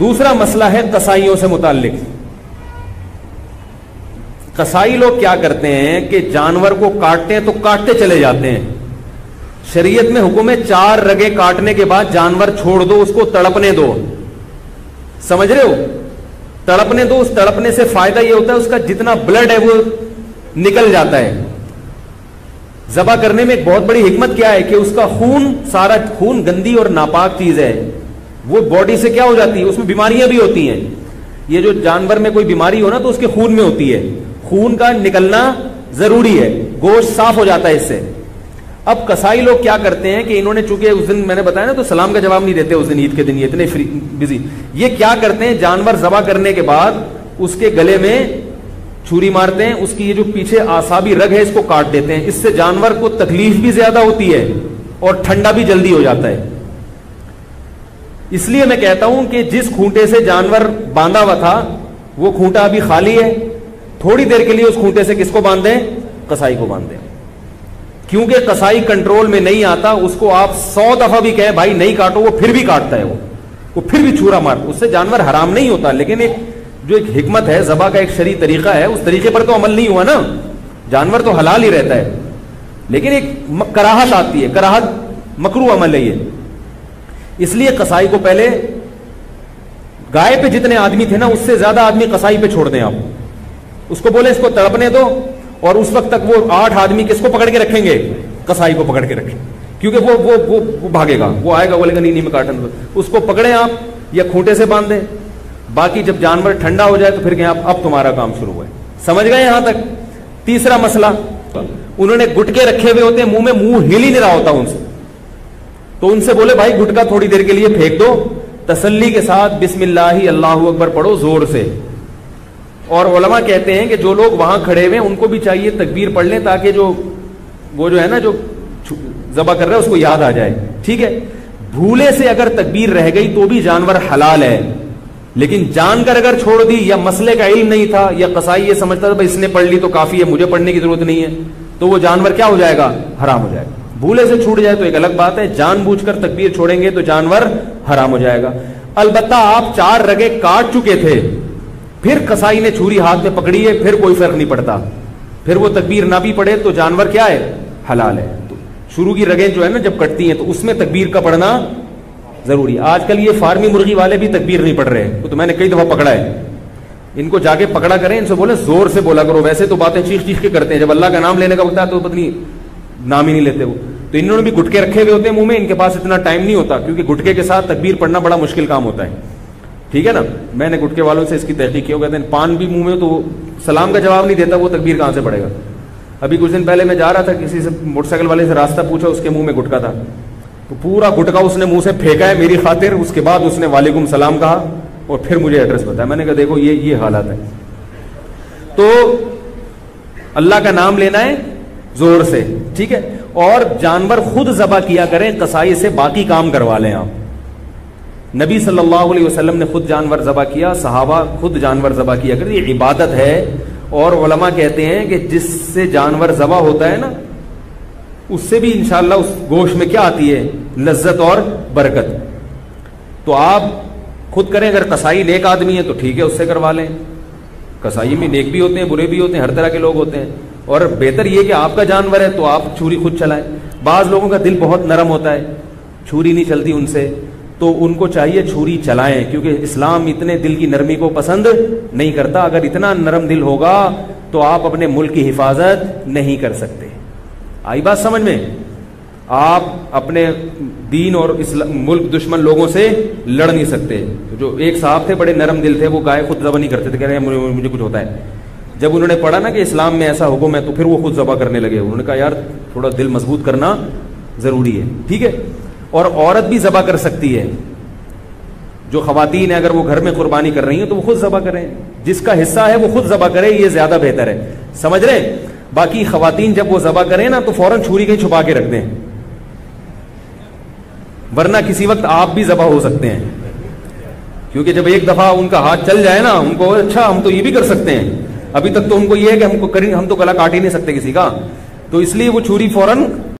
دوسرا مسئلہ ہے قصائیوں سے متعلق. قصائی لوگ کیا کرتے ہیں کہ جانور کو کاٹتے ہیں تو کاٹتے چلے جاتے ہیں. شریعت میں حکم ہے 4 رگیں کاٹنے کے بعد جانور چھوڑ دو, اس کو تڑپنے دو. سمجھ رہے ہو؟ تڑپنے دو. اس تڑپنے سے فائدہ یہ ہوتا ہے اس کا جتنا بلڈ ہے وہ نکل جاتا ہے. ذبح کرنے میں ایک بہت بڑی حکمت کیا ہے کہ اس کا خون, سارا خون گندی اور ناپاک چیز ہے, وہ باڈی سے کیا ہو جاتی ہے, اس میں بیماریاں بھی ہوتی ہیں. یہ جو جانور میں کوئی بیماری ہو نا تو اس کے خون میں ہوتی ہے, خون کا نکلنا ضروری ہے, گوشت صاف ہو جاتا ہے اس سے. اب قصائی لوگ کیا کرتے ہیں کہ انہوں نے, چونکہ اس دن میں نے بتایا نا تو سلام کا جواب نہیں دیتے اس دن, عید کے دن یہ اتنے بزی. یہ کیا کرتے ہیں, جانور ذبح کرنے کے بعد اس کے گلے میں چھری مارتے ہیں, اس کی یہ جو پیچھے اعصابی رگ ہے اس کو کاٹ دیتے ہیں. اس سے جانور کو تکلیف بھی زیادہ ہوتی ہے اور ٹھنڈا بھی جلدی ہو جاتا ہے. اس لیے میں کہتا ہوں کہ جس کھونٹے سے جانور باندھا ہوا تھا وہ کھونٹا ابھی خالی ہے, تھوڑی دیر کے لیے اس کھونٹے سے کس کو باندھ دیں, قصائی کو باندھ دیں. کیونکہ قصائی کنٹرول میں نہیں آتا, اس کو آپ 100 دفعہ بھی کہیں بھائی نہیں کاٹو, وہ پھر بھی کاٹتا ہے, وہ پھر بھی چھورا مار. اس سے جانور حرام نہیں ہوتا, لیکن ایک جو ایک حکمت ہے, ذبح کا ایک شرعی طریقہ ہے, اس طریقے پر تو عمل نہیں ہوا نا. جانور تو حلال ہی رہتا ہے, لیکن ایک کراہت آتی ہے, کراہت مکروہ عمل ہے یہ. اس لیے قصائی کو پہلے, گائے پہ جتنے آدمی تھے نا اس سے زیادہ آدمی قصائی پہ چھوڑ دیں آپ. اس کو بولیں اس کو تڑپنے دو, اور اس وقت تک وہ 8 آدمی کس کو پکڑ کے رکھیں گے, قصائی کو پکڑ کے رکھیں, کیونکہ وہ بھاگے گا, وہ آئے گا بولے گا نہیں میں کاٹن دو. اس کو پکڑیں آپ یا کھونٹے سے باندھ دیں. باقی جب جانور ٹھنڈا ہو جائے تو پھر کہیں آپ اب تمہارا کام شروع ہوا ہے. سمجھ گئے یہاں تک؟ تیسرا مسئلہ, انہوں نے گٹکے رکھے ہوئے ہوتے ہیں, منہ ہل ہی نہیں رہا ہوتا ان سے, تو ان سے بولے بھائی گٹکا تھوڑی دیر کے لیے پھینک دو, تسلی کے ساتھ بسم اللہ اللہ اکبر پڑھو زور سے. اور علماء کہتے ہیں کہ جو لوگ وہاں کھڑے ہوئے ان کو بھی چاہیے تکبیر پڑھ لیں, تاکہ وہ جو ہے نا جو ذبح کر رہا ہے اس کو یاد آ جائے. ٹھیک ہے, بھولے سے اگر تکبیر رہ گئی تو بھی جانور حلال ہے, لیکن جان کر اگر چھوڑ دی, یا مسئلے کا علم نہیں تھا, یا قصائی یہ سمجھتا تھا اس نے پڑھ لی تو کافی ہے, مجھے پڑھنے کی ضرورت نہیں ہے, تو وہ جانور کیا ہو جائے گا, حرام ہو جائے گا. بھولے سے چھوٹ جائے تو ایک الگ بات ہے, جان بوجھ کر تکبیر چھوڑیں گے تو جانور حرام ہو جائے گا. البتہ آپ 4 رگیں کاٹ چکے تھے, پھر قصائی نے چھری ہاتھ میں پکڑی ہے, پھر کوئی فرق نہیں پڑتا, پھر وہ تکبیر نہ بھی پڑے تو جانور کیا ہے, حلال ہے. تو شروع کی رگیں جو ہے نا جب کٹتی ہیں تو اس میں تکبیر کا پڑھنا ضروری. آج کل یہ فارمی مرغی والے بھی تکبیر نہیں پڑھ رہے, تو میں نے کئی دفعہ پکڑا ہے. ان کو جا کے پکڑا کریں, ان سے بولے زور سے بولا کرو. ویسے تو باتیں چیخ چیخ کے کرتے ہیں, جب اللہ کا نام لینے کا وقت ہے تو پتہ نہیں نام ہی نہیں لیتے وہ. تو انہوں نے بھی گٹکے رکھے ہوئے ہوتے ہیں منہ میں, ان کے پاس اتنا ٹائم نہیں ہوتا, کیونکہ گٹکے کے ساتھ تکبیر پڑھنا بڑا مشکل کام ہوتا ہے. ٹھیک ہے نا, میں نے گٹکے والوں سے اس کی تحقیق کی, ہو کہتے ہیں پان بھی منہ میں تو سلام کا جواب نہیں دیتا, وہ تکبیر کہاں سے پڑے گا. ابھی کچھ دن پہلے میں جا رہا تھا, کسی سے موٹر سائیکل والے سے راستہ پوچھا, اس کے منہ میں گٹکا تھا, تو پورا گٹکا اس نے منہ سے پھینکا ہے میری خاطر. اس کے بعد اس نے وعلیکم السلام کہا اور پھر مجھے ایڈریس بتایا. میں نے کہا دیکھو یہ حالات ہے. تو اللہ کا نام لینا ہے زور سے, ٹھیک ہے. اور جانور خود ذبح کیا کریں, قصائی سے باقی کام کروا لیں آپ. نبی صلی اللہ علیہ وسلم نے خود جانور ذبح کیا, صحابہ خود جانور ذبح کیا کریں, یہ عبادت ہے. اور علماء کہتے ہیں کہ جس سے جانور ذبح ہوتا ہے نا اس سے بھی انشاءاللہ اس گوشت میں کیا آتی ہے, لذت اور برکت. تو آپ خود کریں. اگر قصائی نیک آدمی ہے تو ٹھیک ہے, اس سے کروا لیں. قصائی میں نیک بھی ہوتے ہیں, برے بھی ہوتے ہیں, ہر طرح کے لوگ ہوتے ہیں. اور بہتر یہ کہ آپ کا جانور ہے تو آپ چھری خود چلائیں. بعض لوگوں کا دل بہت نرم ہوتا ہے, چھری نہیں چلتی ان سے, تو ان کو چاہیے چھری چلائیں, کیونکہ اسلام اتنے دل کی نرمی کو پسند نہیں کرتا. اگر اتنا نرم دل ہوگا تو آپ اپنے ملک کی حفاظت نہیں کر سکتے. آئی بات سمجھ میں؟ آپ اپنے دین اور ملک دشمن لوگوں سے لڑ نہیں سکتے. جو ایک صاحب تھے بڑے نرم دل تھے, وہ گائے خود ذبح نہیں کرتے تھے, کہہ رہے ہیں مجھے کچھ ہوتا ہے. جب انہوں نے پڑھا نا کہ اسلام میں ایسا حکم ہے تو پھر وہ خود ذبح کرنے لگے. انہوں نے کہا یار تھوڑا دل مضبوط کرنا ضروری ہے. ٹھیک ہے. اور عورت بھی ذبح کر سکتی ہے. جو خواتین ہیں اگر وہ گھر میں قربانی کر رہی ہیں تو وہ خود ذبح کریں, جس کا حصہ ہے وہ خود ذبح کرے, یہ زیادہ بہتر ہے. سمجھ رہے؟ باقی خواتین جب وہ ذبح کریں نا تو فوراً چھری کہیں چھپا کے رکھ دیں, ورنہ کسی وقت آپ بھی ذبح ہو سکتے ہیں. کیونکہ جب ایک دفعہ ان کا ہاتھ چل جائے نا, ان کو اچھا ہم تو یہ بھی کر سکتے ہیں, ابھی تک تو ان کو یہ ہے کہ ہم تو گلا کاٹ ہی نہیں سکتے کسی کا, تو اس لیے وہ چھری فوراً